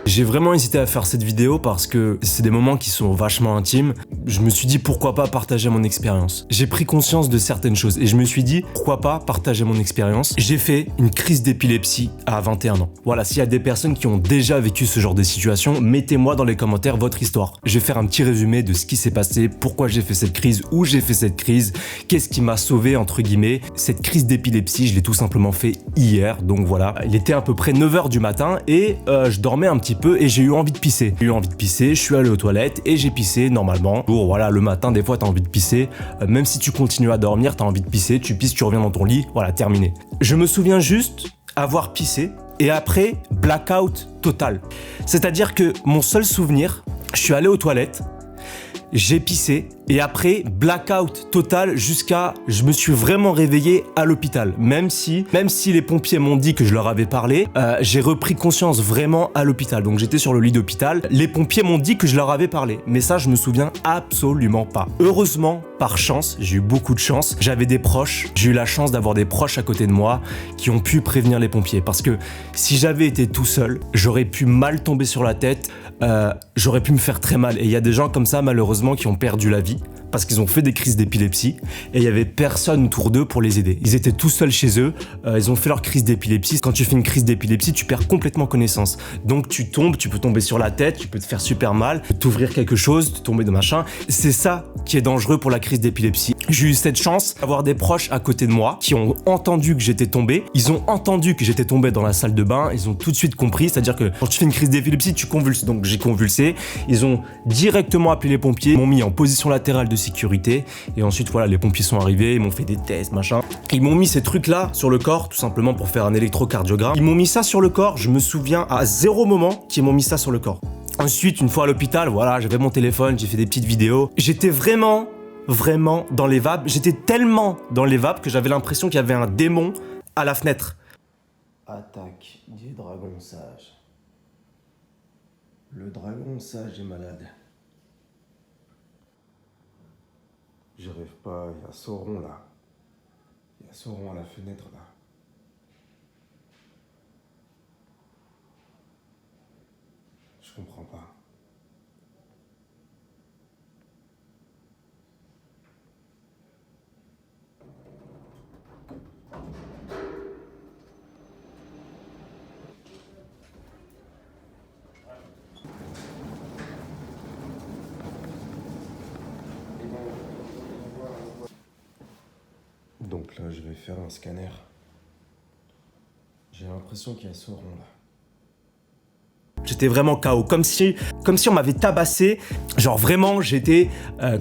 J'ai vraiment hésité à faire cette vidéo parce que c'est des moments qui sont vachement intimes. Je me suis dit pourquoi pas partager mon expérience. J'ai pris conscience de certaines choses et je me suis dit pourquoi pas partager mon expérience. J'ai fait une crise d'épilepsie à 21 ans. Voilà, s'il y a des personnes qui ont déjà vécu ce genre de situation, mettez-moi dans les commentaires votre histoire. Je vais faire un petit résumé de ce qui s'est passé, pourquoi j'ai fait cette crise, où j'ai fait cette crise, qu'est-ce qui m'a sauvé entre guillemets. Cette crise d'épilepsie, je l'ai tout simplement fait hier, donc voilà. Il était à peu près 9h du matin et je dormais un petit peu et j'ai eu envie de pisser. Je suis allé aux toilettes et j'ai pissé normalement. Bon, voilà, le matin, des fois, t'as envie de pisser. Même si tu continues à dormir, t'as envie de pisser, tu pisses, tu reviens dans ton lit, voilà, terminé. Je me souviens juste avoir pissé et après, blackout total. C'est-à-dire que mon seul souvenir, je suis allé aux toilettes, j'ai pissé et après blackout total jusqu'à je me suis vraiment réveillé à l'hôpital. Même si les pompiers m'ont dit que je leur avais parlé, j'ai repris conscience vraiment à l'hôpital. Donc j'étais sur le lit d'hôpital. Les pompiers m'ont dit que je leur avais parlé, mais ça je me souviens absolument pas. Heureusement, par chance, j'ai eu beaucoup de chance. J'avais des proches. J'ai eu la chance d'avoir des proches à côté de moi qui ont pu prévenir les pompiers. Parce que si j'avais été tout seul, j'aurais pu mal tomber sur la tête. J'aurais pu me faire très mal. Et il y a des gens comme ça malheureusement qui ont perdu la vie parce qu'ils ont fait des crises d'épilepsie et il y avait personne autour d'eux pour les aider. Ils étaient tout seuls chez eux, ils ont fait leur crise d'épilepsie. Quand tu fais une crise d'épilepsie, tu perds complètement connaissance. Donc tu tombes, tu peux tomber sur la tête, tu peux te faire super mal, t'ouvrir quelque chose, te tomber de machin. C'est ça qui est dangereux pour la crise d'épilepsie. J'ai eu cette chance d'avoir des proches à côté de moi qui ont entendu que j'étais tombé. Ils ont entendu que j'étais tombé dans la salle de bain, ils ont tout de suite compris, c'est-à-dire que quand tu fais une crise d'épilepsie, tu convulses. Donc j'ai convulsé, ils ont directement appelé les pompiers, ils m'ont mis en position latérale de sécurité et ensuite voilà, les pompiers sont arrivés, ils m'ont fait des tests, machin. Ils m'ont mis ces trucs là sur le corps, tout simplement pour faire un électrocardiogramme. Ils m'ont mis ça sur le corps, je me souviens à 0 moment qu'ils m'ont mis ça sur le corps. Ensuite, une fois à l'hôpital, voilà, j'avais mon téléphone, j'ai fait des petites vidéos. J'étais vraiment dans les vapes, j'étais tellement dans les vapes que j'avais l'impression qu'il y avait un démon à la fenêtre. Attaque du dragon sage. Le dragon sage est malade. J'y rêve pas, il y a Sauron là. Il y a Sauron à la fenêtre là. Je comprends pas. Donc là, je vais faire un scanner. J'ai l'impression qu'il y a Sauron là. J'étais vraiment KO, comme si on m'avait tabassé. Genre vraiment, j'étais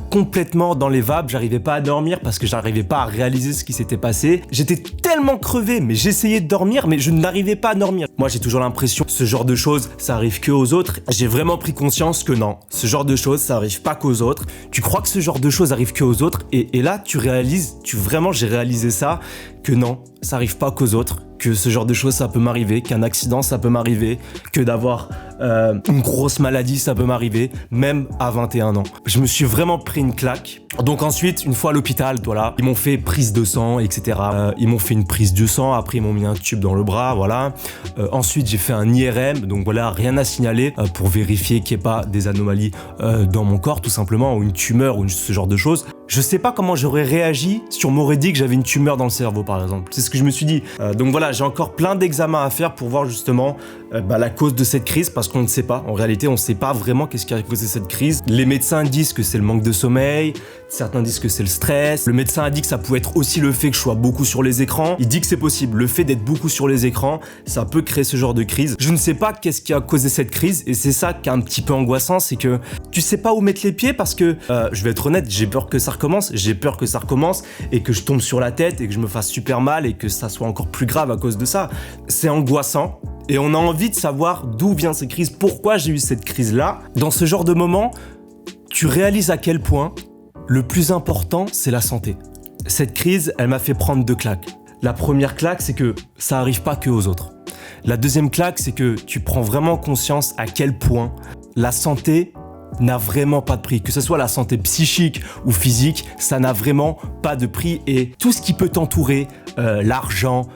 complètement dans les vapes, j'arrivais pas à dormir parce que j'arrivais pas à réaliser ce qui s'était passé. J'étais tellement crevé, mais j'essayais de dormir, mais je n'arrivais pas à dormir. Moi, j'ai toujours l'impression que ce genre de choses, ça arrive que aux autres. J'ai vraiment pris conscience que non, ce genre de choses, ça arrive pas qu'aux autres. Tu crois que ce genre de choses arrive que aux autres, et là, tu réalises, j'ai réalisé ça, que non, ça arrive pas qu'aux autres. Que ce genre de choses ça peut m'arriver, qu'un accident ça peut m'arriver, que d'avoir une grosse maladie ça peut m'arriver, même à 21 ans. Je me suis vraiment pris une claque. Donc ensuite, une fois à l'hôpital, voilà, ils m'ont fait prise de sang, etc. Ils m'ont fait une prise de sang, après ils m'ont mis un tube dans le bras, voilà. Ensuite j'ai fait un IRM, donc voilà, rien à signaler pour vérifier qu'il n'y ait pas des anomalies dans mon corps tout simplement, ou une tumeur ou ce genre de choses. Je sais pas comment j'aurais réagi si on m'aurait dit que j'avais une tumeur dans le cerveau par exemple. C'est ce que je me suis dit. Donc voilà, j'ai encore plein d'examens à faire pour voir justement la cause de cette crise, parce qu'on ne sait pas. En réalité, on ne sait pas vraiment qu'est-ce qui a causé cette crise. Les médecins disent que c'est le manque de sommeil, certains disent que c'est le stress. Le médecin a dit que ça pouvait être aussi le fait que je sois beaucoup sur les écrans. Il dit que c'est possible. Le fait d'être beaucoup sur les écrans, ça peut créer ce genre de crise. Je ne sais pas qu'est-ce qui a causé cette crise, et c'est ça qui est un petit peu angoissant, c'est que tu sais pas où mettre les pieds, parce que, je vais être honnête, j'ai peur que ça recommence, et que je tombe sur la tête et que je me fasse super mal et que ça soit encore plus grave à cause de ça. C'est angoissant. Et on a envie de savoir d'où vient cette crise, pourquoi j'ai eu cette crise-là. Dans ce genre de moment, tu réalises à quel point le plus important, c'est la santé. Cette crise, elle m'a fait prendre 2 claques. La première claque, c'est que ça arrive pas que aux autres. La deuxième claque, c'est que tu prends vraiment conscience à quel point la santé n'a vraiment pas de prix. Que ce soit la santé psychique ou physique, ça n'a vraiment pas de prix. Et tout ce qui peut t'entourer, l'argent,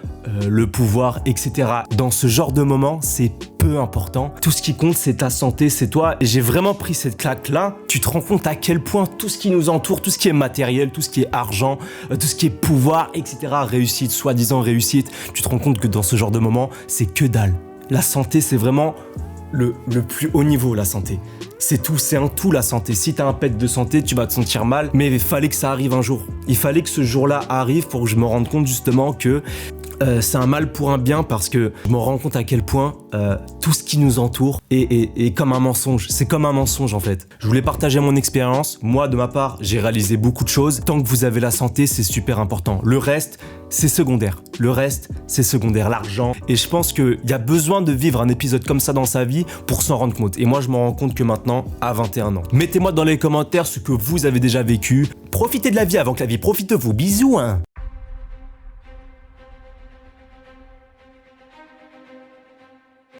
le pouvoir, etc. Dans ce genre de moment, c'est peu important. Tout ce qui compte, c'est ta santé, c'est toi. Et j'ai vraiment pris cette claque-là. Tu te rends compte à quel point tout ce qui nous entoure, tout ce qui est matériel, tout ce qui est argent, tout ce qui est pouvoir, etc., réussite, soi-disant réussite, tu te rends compte que dans ce genre de moment, c'est que dalle. La santé, c'est vraiment le plus haut niveau, la santé. C'est tout, c'est un tout, la santé. Si t'as un pet de santé, tu vas te sentir mal, mais il fallait que ça arrive un jour. Il fallait que ce jour-là arrive pour que je me rende compte justement que c'est un mal pour un bien, parce que je me rends compte à quel point tout ce qui nous entoure est comme un mensonge. C'est comme un mensonge en fait. Je voulais partager mon expérience. Moi, de ma part, j'ai réalisé beaucoup de choses. Tant que vous avez la santé, c'est super important. Le reste, c'est secondaire. Le reste, c'est secondaire. L'argent. Et je pense qu'il y a besoin de vivre un épisode comme ça dans sa vie pour s'en rendre compte. Et moi, je m'en rends compte que maintenant, à 21 ans. Mettez-moi dans les commentaires ce que vous avez déjà vécu. Profitez de la vie avant que la vie profite de vous. Bisous, hein.